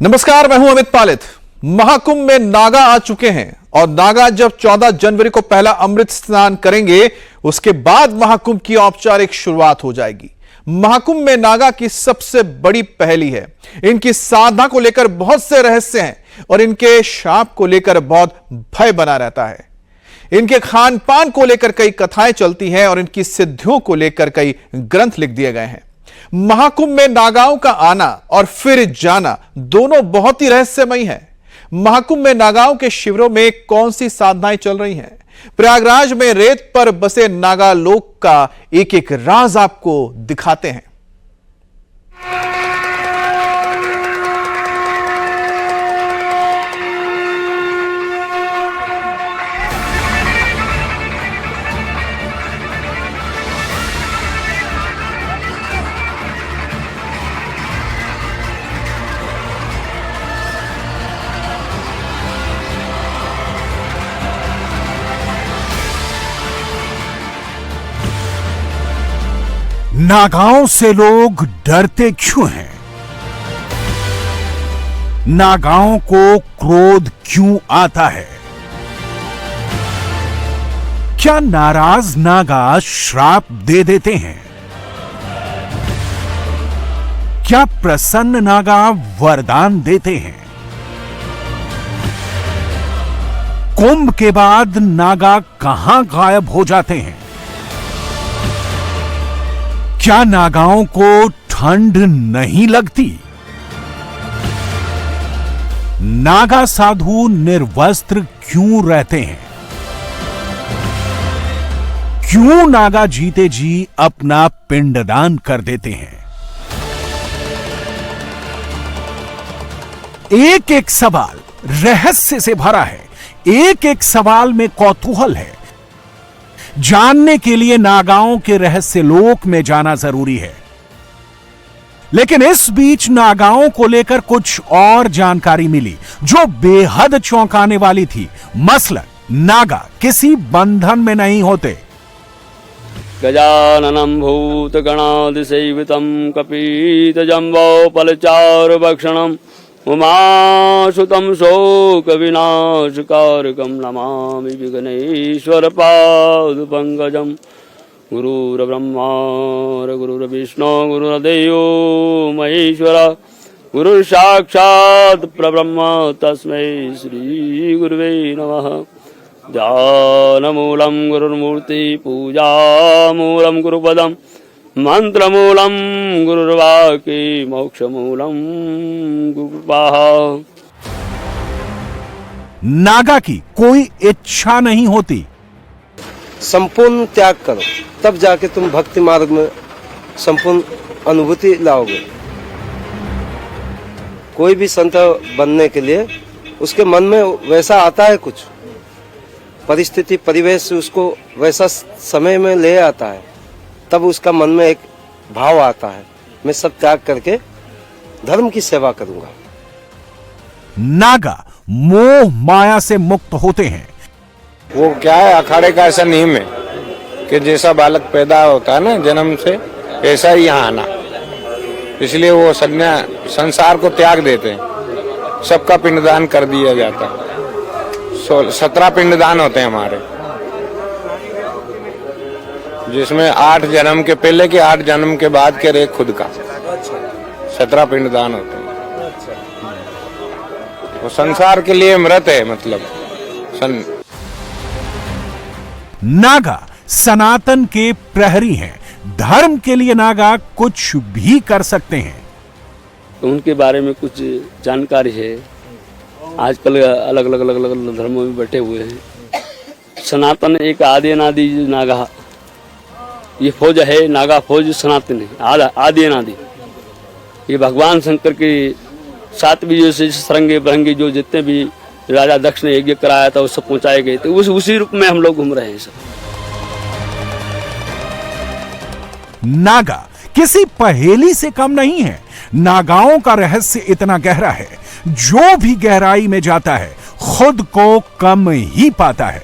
नमस्कार, मैं हूं अमित पालित। महाकुंभ में नागा आ चुके हैं और नागा जब 14 जनवरी को पहला अमृत स्नान करेंगे, उसके बाद महाकुंभ की औपचारिक शुरुआत हो जाएगी। महाकुंभ में नागा की सबसे बड़ी पहेली है। इनकी साधना को लेकर बहुत से रहस्य हैं और इनके शाप को लेकर बहुत भय बना रहता है। इनके खान पान को लेकर कई कथाएं चलती हैं और इनकी सिद्धियों को लेकर कई ग्रंथ लिख दिए गए हैं। महाकुंभ में नागाओं का आना और फिर जाना दोनों बहुत ही रहस्यमयी है। महाकुंभ में नागाओं के शिविरों में कौन सी साधनाएं चल रही हैं? प्रयागराज में रेत पर बसे नागालोक का एक एक राज आपको दिखाते हैं। नागाओं से लोग डरते क्यों हैं? नागाओं को क्रोध क्यों आता है? क्या नाराज नागा श्राप दे देते हैं? क्या प्रसन्न नागा वरदान देते हैं? कुंभ के बाद नागा कहां गायब हो जाते हैं? क्या नागाओं को ठंड नहीं लगती? नागा साधु निर्वस्त्र क्यों रहते हैं? क्यों नागा जीते जी अपना पिंडदान कर देते हैं? एक एक सवाल रहस्य से भरा है। एक एक सवाल में कौतूहल है। जानने के लिए नागाओं के रहस्य लोक में जाना जरूरी है। लेकिन इस बीच नागाओं को लेकर कुछ और जानकारी मिली जो बेहद चौंकाने वाली थी। मसलन नागा किसी बंधन में नहीं होते। गजाननं भूतगणादिसेवितं कपीतजम्बोफलचारुभक्षणम् उमासुतं शोकविनाशकारकं नमामि विघ्नेश्वरपादपङ्कजं। गुरुर्ब्रह्मा गुरुर्विष्णु गुरुर्देवो महेश्वर गुरुर्साक्षात् परब्रह्म तस्मै श्रीगुरुवे नमः। ध्यानमूलं गुरुर्मूर्ति पूजामूलं गुरुपदम् मंत्रमूलम गुरुर्वाक्य मोक्षमूलम गुरुकृपा। नागा की कोई इच्छा नहीं होती। संपूर्ण त्याग करो, तब जाके तुम भक्ति मार्ग में संपूर्ण अनुभूति लाओगे। कोई भी संत बनने के लिए उसके मन में वैसा आता है, कुछ परिस्थिति परिवेश उसको वैसा समय में ले आता है, तब उसका मन में एक भाव आता है, मैं सब त्याग करके धर्म की सेवा करूंगा। नागा मोह माया से मुक्त होते हैं। वो क्या है, अखाड़े का ऐसा नियम है कि जैसा बालक पैदा होता है ना जन्म से, ऐसा ही यहाँ आना। इसलिए वो संसार को त्याग देते हैं। सबका पिंडदान कर दिया जाता है। 17 पिंडदान होते हैं हमारे, जिसमें 8 जन्म के पहले के, 8 जन्म के बाद के रे खुद का 17 पिंडदान होते हैं। वो संसार के लिए मृत है, मतलब नागा सनातन के प्रहरी हैं। धर्म के लिए नागा कुछ भी कर सकते हैं। तो उनके बारे में कुछ जानकारी है। आजकल अलग अलग धर्मों में बैठे हुए हैं। सनातन एक आदि अनादि नागा, ये फौज है, नागा फौज सनातन है, आदि अनादि। ये भगवान शंकर के 7 बीजों से सरंगे बरंगे जो जितने भी राजा दक्ष ने यज्ञ कराया था वो सब पहुंचाए गए थे। उसी रूप में हम लोग घूम रहे हैं सब। नागा किसी पहेली से कम नहीं है। नागाओं का रहस्य इतना गहरा है, जो भी गहराई में जाता है खुद को कम ही पाता है।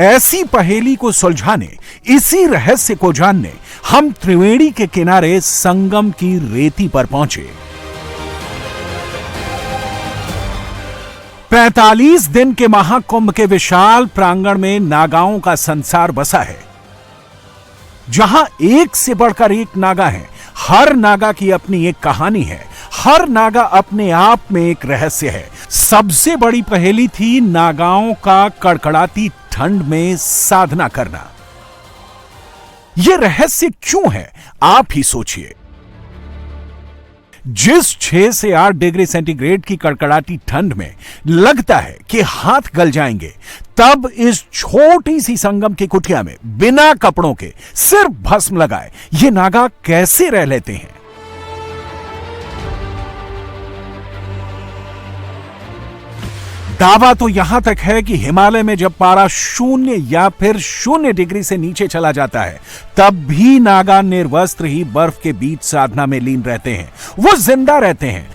ऐसी पहेली को सुलझाने, इसी रहस्य को जानने हम त्रिवेणी के किनारे संगम की रेती पर पहुंचे। 45 दिन के महाकुंभ के विशाल प्रांगण में नागाओं का संसार बसा है, जहां एक से बढ़कर एक नागा है। हर नागा की अपनी एक कहानी है, हर नागा अपने आप में एक रहस्य है। सबसे बड़ी पहेली थी नागाओं का कड़कड़ाती ठंड में साधना करना। यह रहस्य क्यों है, आप ही सोचिए। जिस 6 से 8 डिग्री सेंटीग्रेड की कड़कड़ाती ठंड में लगता है कि हाथ गल जाएंगे, तब इस छोटी सी संगम की कुटिया में बिना कपड़ों के सिर्फ भस्म लगाए ये नागा कैसे रह लेते हैं? दावा तो यहां तक है कि हिमालय में जब पारा 0 या फिर 0 डिग्री से नीचे चला जाता है, तब भी नागा निर्वस्त्र ही बर्फ के बीच साधना में लीन रहते हैं। वो जिंदा रहते हैं।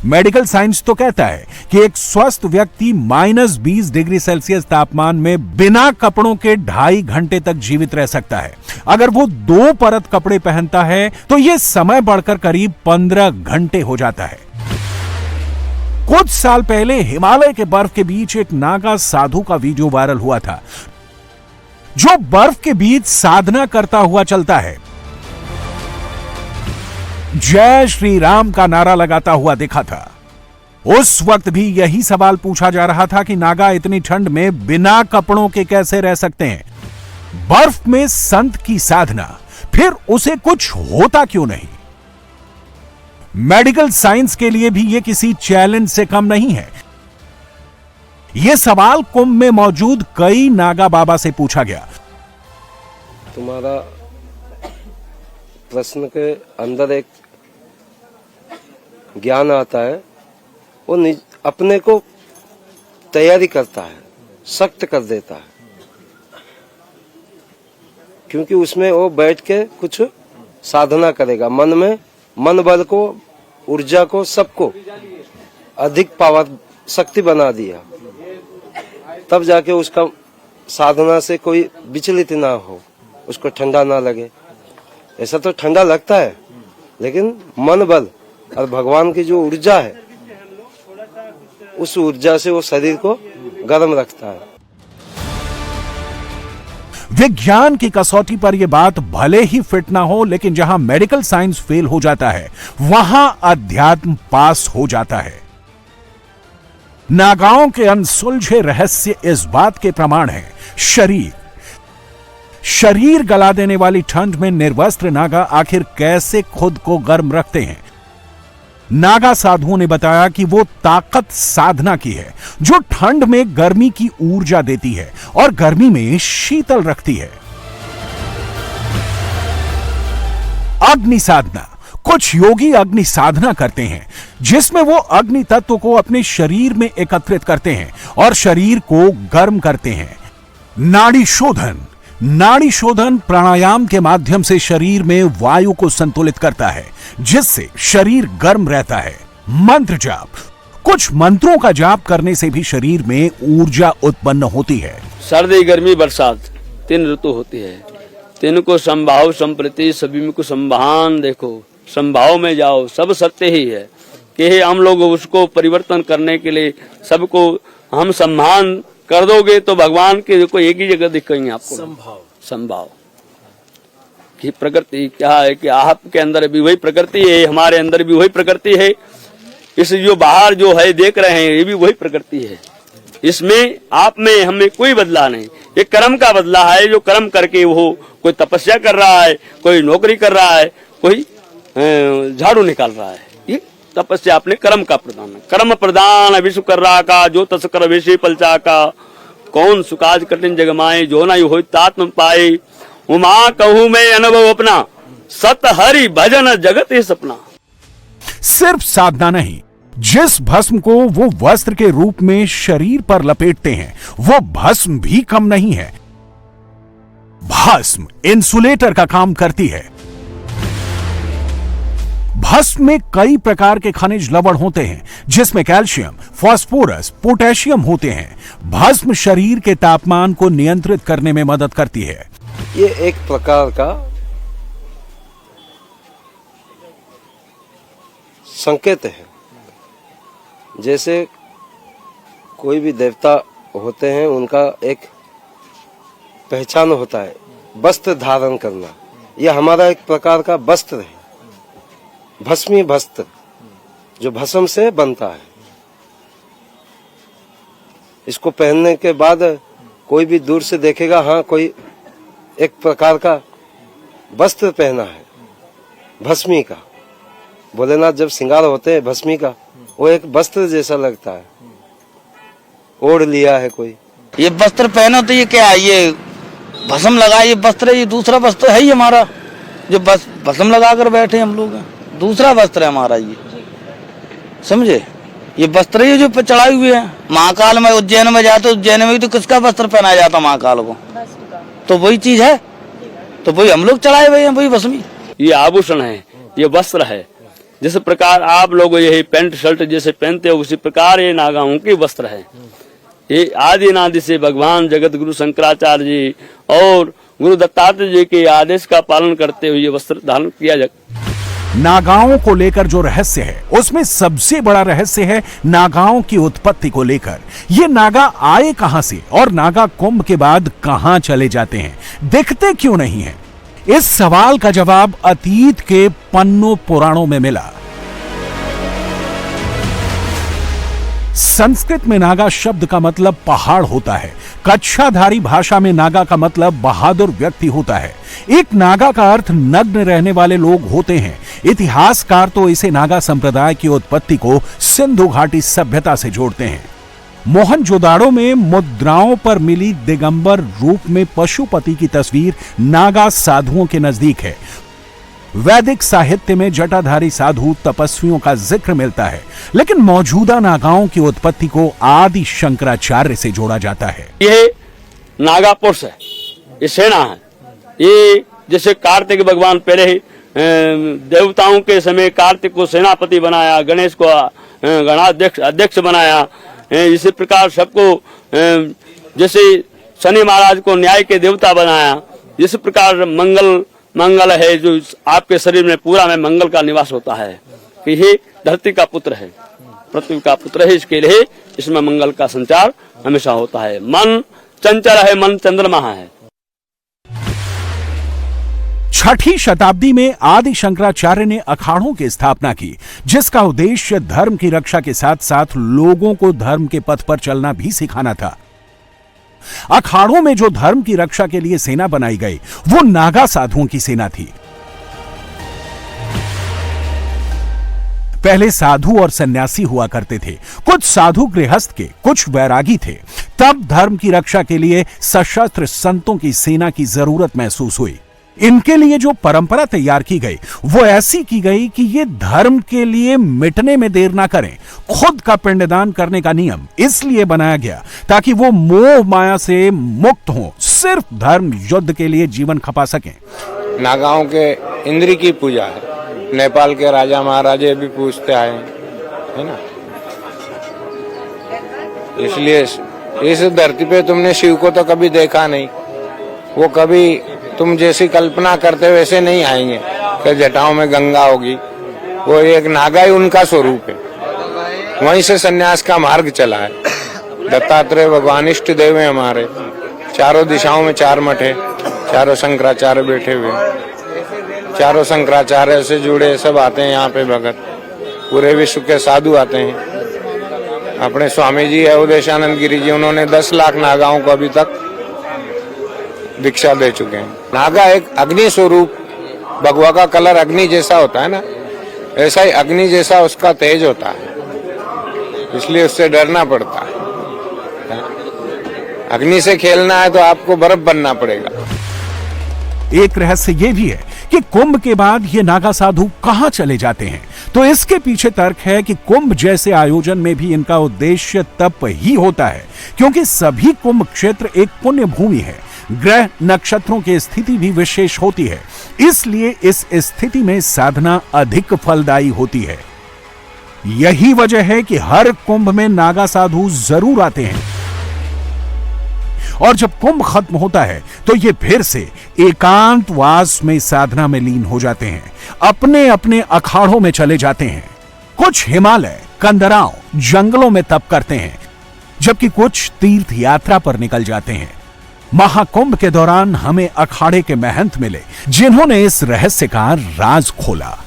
मेडिकल साइंस तो कहता है कि एक स्वस्थ व्यक्ति -20 डिग्री सेल्सियस तापमान में बिना कपड़ों के 2.5 घंटे तक जीवित रह सकता है। अगर वो 2 परत कपड़े पहनता है तो यह समय बढ़कर करीब 15 घंटे हो जाता है। कुछ साल पहले हिमालय के बर्फ के बीच एक नागा साधु का वीडियो वायरल हुआ था, जो बर्फ के बीच साधना करता हुआ चलता है, जय श्री राम का नारा लगाता हुआ दिखा था। उस वक्त भी यही सवाल पूछा जा रहा था कि नागा इतनी ठंड में बिना कपड़ों के कैसे रह सकते हैं। बर्फ में संत की साधना, फिर उसे कुछ होता क्यों नहीं? मेडिकल साइंस के लिए भी यह किसी चैलेंज से कम नहीं है। यह सवाल कुंभ में मौजूद कई नागा बाबा से पूछा गया। तुम्हारा प्रश्न के अंदर एक ज्ञान आता है, वो अपने को तैयारी करता है, सख्त कर देता है, क्योंकि उसमें वो बैठ के कुछ साधना करेगा। मन में मन बल को, ऊर्जा को, सबको अधिक पावर शक्ति बना दिया, तब जाके उसका साधना से कोई विचलित ना हो, उसको ठंडा ना लगे। ऐसा तो ठंडा लगता है, लेकिन मन बल और भगवान की जो ऊर्जा है, उस ऊर्जा से वो शरीर को गर्म रखता है। विज्ञान की कसौटी पर यह बात भले ही फिट ना हो, लेकिन जहां मेडिकल साइंस फेल हो जाता है, वहां अध्यात्म पास हो जाता है। नागाओं के अनसुलझे रहस्य इस बात के प्रमाण है। शरीर गला देने वाली ठंड में निर्वस्त्र नागा आखिर कैसे खुद को गर्म रखते हैं? नागा साधुओं ने बताया कि वो ताकत साधना की है, जो ठंड में गर्मी की ऊर्जा देती है और गर्मी में शीतल रखती है। अग्नि साधना, कुछ योगी अग्नि साधना करते हैं, जिसमें वो अग्नि तत्व को अपने शरीर में एकत्रित करते हैं और शरीर को गर्म करते हैं। नाड़ी शोधन प्राणायाम के माध्यम से शरीर में वायु को संतुलित करता है, जिससे शरीर गर्म रहता है। मंत्र जाप, कुछ मंत्रों का जाप करने से भी शरीर में ऊर्जा उत्पन्न होती है। सर्दी, गर्मी, बरसात 3 ऋतु होती है। 3 को संभाव संप्रति, सभी में को संभान देखो, संभाव में जाओ, सब सत्य ही है कि हम लोग उसको परिवर्तन करने के लिए सबको हम सम्मान कर दोगे तो भगवान के देखो एक ही जगह दिखेंगे आपको। संभाव कि प्रकृति क्या है कि आपके अंदर भी वही प्रकृति है, हमारे अंदर भी वही प्रकृति है। इस जो बाहर जो है देख रहे हैं, ये भी वही प्रकृति है। इसमें आप में हमें कोई बदला नहीं, ये कर्म का बदला है। जो कर्म करके वो कोई तपस्या कर रहा है, कोई नौकरी कर रहा है, कोई झाड़ू निकाल रहा है, ये तपस्या अपने कर्म का प्रदान है। कर्म प्रदान विश्व कर रहा का, जो तस्कर विषय पलचा का, कौन सुकाज कठिन जगमाए, जो ना हो तात्म पाए। उमा कहूं मैं अनुभव अपना, सत हरि भजन जगत ही सपना। सिर्फ साधना नहीं, जिस भस्म को वो वस्त्र के रूप में शरीर पर लपेटते हैं, वो भस्म भी कम नहीं है। भस्म इंसुलेटर का काम करती है। भस्म में कई प्रकार के खनिज लवण होते हैं, जिसमें कैल्शियम, फास्फोरस, पोटेशियम होते हैं। भस्म शरीर के तापमान को नियंत्रित करने में मदद करती है। ये एक प्रकार का संकेत है। जैसे कोई भी देवता होते हैं, उनका एक पहचान होता है, वस्त्र धारण करना। यह हमारा एक प्रकार का वस्त्र है, भस्मी वस्त्र, जो भस्म से बनता है। इसको पहनने के बाद कोई भी दूर से देखेगा, हाँ कोई एक प्रकार का वस्त्र पहना है भस्मी का। भोलेनाथ जब श्रृंगार होते हैं भस्मी का, वो एक वस्त्र जैसा लगता है, ओढ़ लिया है कोई। ये वस्त्र पहनो तो ये क्या है, ये भस्म लगा, ये वस्त्र, ये दूसरा वस्त्र है ही हमारा, जो बस भस्म लगा कर बैठे हम लोग, दूसरा वस्त्र है हमारा ये, समझे। ये वस्त्र ये जो चढ़ाए हुए हैं। महाकाल में उज्जैन में जाते, उज्जैन में भी तो किसका वस्त्र पहनाया जाता महाकाल को, तो वही चीज है, तो वही हम लोग चढ़ाए हुए हैं, वही भस्मी। ये आभूषण है, ये वस्त्र है। जिस प्रकार आप लोग यही पैंट शर्ट जैसे पहनते हो, उसी प्रकार ये नागाओं के वस्त्र है। ये आदि अनादि से भगवान जगत गुरु शंकराचार्य जी और गुरु दत्तात्रेय जी के आदेश का पालन करते हुए ये वस्त्र धारण किया जाता। नागाओं को लेकर जो रहस्य है, उसमें सबसे बड़ा रहस्य है नागाओं की उत्पत्ति को लेकर। ये नागा आए कहां से और नागा कुंभ के बाद कहां चले जाते हैं, दिखते क्यों नहीं हैं? इस सवाल का जवाब अतीत के पन्नों पुराणों में मिला। संस्कृत में नागा शब्द का मतलब पहाड़ होता है। कच्छाधारी भाषा में नागा का मतलब बहादुर व्यक्ति होता है। एक नागा का अर्थ नग्न रहने वाले लोग होते हैं। इतिहासकार तो इसे नागा संप्रदाय की उत्पत्ति को सिंधु घाटी सभ्यता से जोड़ते हैं। मोहनजोदाड़ो में मुद्राओं पर मिली दिगंबर रूप में पशुपति की तस्वीर नागा साधुओं के नजदीक है। वैदिक साहित्य में जटाधारी साधु तपस्वियों का जिक्र मिलता है, लेकिन मौजूदा नागाओं की उत्पत्ति को आदि शंकराचार्य से जोड़ा जाता है। ये नागा पुरुष है, ये सेना है। ये जैसे कार्तिक भगवान पहले ही देवताओं के समय कार्तिक को सेनापति बनाया, गणेश को गणाध्यक्ष अध्यक्ष बनाया। इसी प्रकार सबको, जैसे शनि महाराज को न्याय के देवता बनाया। इस प्रकार मंगल है, जो आपके शरीर में पूरा में मंगल का निवास होता है कि ये धरती का पुत्र है, पृथ्वी का पुत्र है, इसके लिए इसमें मंगल का संचार हमेशा होता है। मन चंचल है, मन चंद्रमा है। छठी शताब्दी में आदि शंकराचार्य ने अखाड़ों की स्थापना की, जिसका उद्देश्य धर्म की रक्षा के साथ साथ लोगों को धर्म के पथ पर चलना भी सिखाना था। अखाड़ों में जो धर्म की रक्षा के लिए सेना बनाई गई, वो नागा साधुओं की सेना थी। पहले साधु और सन्यासी हुआ करते थे। कुछ साधु गृहस्थ के, कुछ वैरागी थे। तब धर्म की रक्षा के लिए सशस्त्र संतों की सेना की जरूरत महसूस हुई। इनके लिए जो परंपरा तैयार की गई, वो ऐसी की गई कि ये धर्म के लिए मिटने में देर ना करें। खुद का पिंडदान करने का नियम इसलिए बनाया गया ताकि वो मोह माया से मुक्त हों, सिर्फ धर्म युद्ध के लिए जीवन खपा सकें। नागाओं के इंद्र की पूजा है। नेपाल के राजा महाराजे भी पूजते आए है ना। इसलिए इस धरती पे तुमने शिव को तो कभी देखा नहीं। वो कभी तुम जैसी कल्पना करते वैसे नहीं आएंगे कि जटाओं में गंगा होगी। वो एक नागा ही उनका स्वरूप है। वहीं से सन्यास का मार्ग चला है। दत्तात्रेय भगवान इष्ट देव है हमारे। चारों दिशाओं में 4 मठ है, चारों शंकराचार्य बैठे हुए। चारों शंकराचार्य से जुड़े सब आते हैं यहाँ पे भगत। पूरे विश्व के साधु आते हैं। अपने स्वामी जी अवधेशानंद गिरी जी, उन्होंने 10 लाख नागाओं को अभी तक दीक्षा दे चुके हैं। नागा एक अग्नि स्वरूप, भगवा का कलर अग्नि जैसा होता है ना, ऐसा ही अग्नि जैसा उसका तेज होता है, इसलिए उससे डरना पड़ता है। अग्नि से खेलना है तो आपको बर्फ बनना पड़ेगा। एक रहस्य यह भी है कि कुंभ के बाद ये नागा साधु कहां चले जाते हैं। तो इसके पीछे तर्क है कि कुंभ जैसे आयोजन में भी इनका उद्देश्य तप ही होता है, क्योंकि सभी कुंभ क्षेत्र एक पुण्य भूमि है। ग्रह नक्षत्रों की स्थिति भी विशेष होती है, इसलिए इस स्थिति में साधना अधिक फलदायी होती है। यही वजह है कि हर कुंभ में नागा साधु जरूर आते हैं। और जब कुंभ खत्म होता है तो ये फिर से एकांतवास में साधना में लीन हो जाते हैं, अपने अपने अखाड़ों में चले जाते हैं। कुछ हिमालय, कंदराओं, जंगलों में तप करते हैं, जबकि कुछ तीर्थ यात्रा पर निकल जाते हैं। महाकुंभ के दौरान हमें अखाड़े के महंत मिले, जिन्होंने इस रहस्य का राज खोला।